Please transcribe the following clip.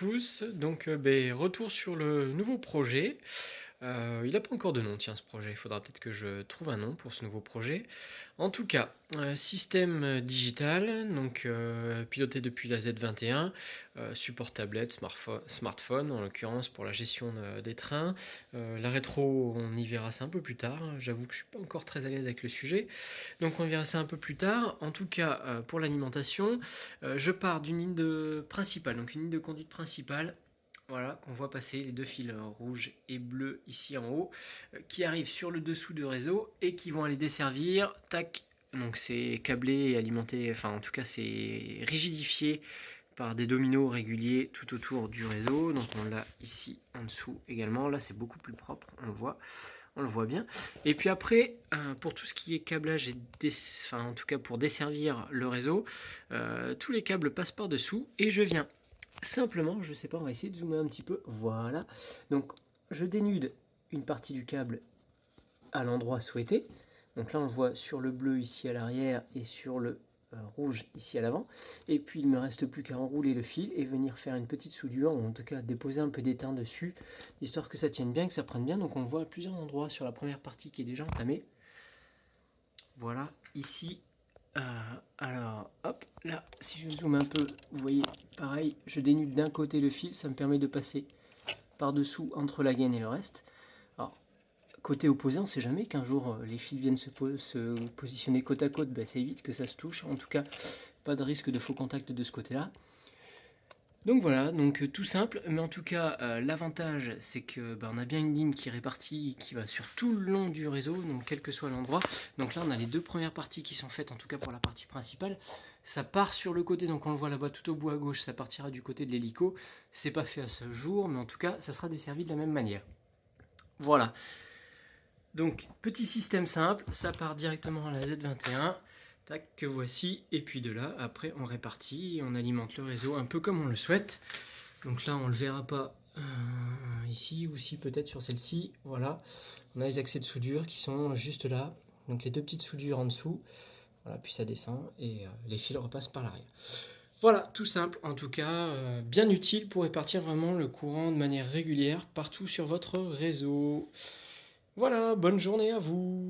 tous. Donc, retour sur le nouveau projet. Il n'a pas encore de nom, tiens, ce projet. Il faudra peut-être que je trouve un nom pour ce nouveau projet. En tout cas, système digital, donc piloté depuis la Z21, support tablette, smartphone, en l'occurrence pour la gestion des trains. La rétro, on y verra ça un peu plus tard. J'avoue que je suis pas encore très à l'aise avec le sujet. Donc on verra ça un peu plus tard. En tout cas, pour l'alimentation, je pars d'une principale, donc une ligne de conduite principale. Voilà, qu'on voit passer les deux fils rouges et bleus ici en haut, qui arrivent sur le dessous du réseau et qui vont aller desservir, tac, donc c'est câblé et alimenté, enfin en tout cas c'est rigidifié par des dominos réguliers tout autour du réseau, donc on l'a ici en dessous également, là c'est beaucoup plus propre, on le voit bien. Et puis après, pour tout ce qui est câblage et enfin en tout cas pour desservir le réseau, tous les câbles passent par dessous et je viens simplement, je sais pas, on va essayer de zoomer un petit peu, voilà. Donc je dénude une partie du câble à l'endroit souhaité. Donc là on le voit sur le bleu ici à l'arrière et sur le rouge ici à l'avant. Et puis il ne me reste plus qu'à enrouler le fil et venir faire une petite soudure, ou en tout cas déposer un peu d'étain dessus, histoire que ça tienne bien, que ça prenne bien. Donc on le voit à plusieurs endroits sur la première partie qui est déjà entamée. Voilà, ici. Alors, hop, là, si je zoome un peu, vous voyez, pareil, je dénude d'un côté le fil, ça me permet de passer par-dessous entre la gaine et le reste. Alors, côté opposé, on ne sait jamais qu'un jour les fils viennent se positionner côte à côte, ben, ça évite que ça se touche. En tout cas, pas de risque de faux contact de ce côté-là. Donc voilà, donc tout simple, mais en tout cas l'avantage c'est que on a bien une ligne qui est répartie, qui va sur tout le long du réseau, donc quel que soit l'endroit. Donc là on a les deux premières parties qui sont faites, en tout cas pour la partie principale. Ça part sur le côté, donc on le voit là-bas tout au bout à gauche, ça partira du côté de l'hélico. C'est pas fait à ce jour, mais en tout cas ça sera desservi de la même manière. Voilà. Donc petit système simple, ça part directement à la Z21. Tac, que voici, et puis de là, après on répartit et on alimente le réseau un peu comme on le souhaite. Donc là on le verra pas ici, ou si peut-être sur celle-ci, voilà. On a les accès de soudure qui sont juste là, donc les deux petites soudures en dessous, voilà, puis ça descend et les fils repassent par l'arrière. Voilà, tout simple, en tout cas, bien utile pour répartir vraiment le courant de manière régulière partout sur votre réseau. Voilà, bonne journée à vous!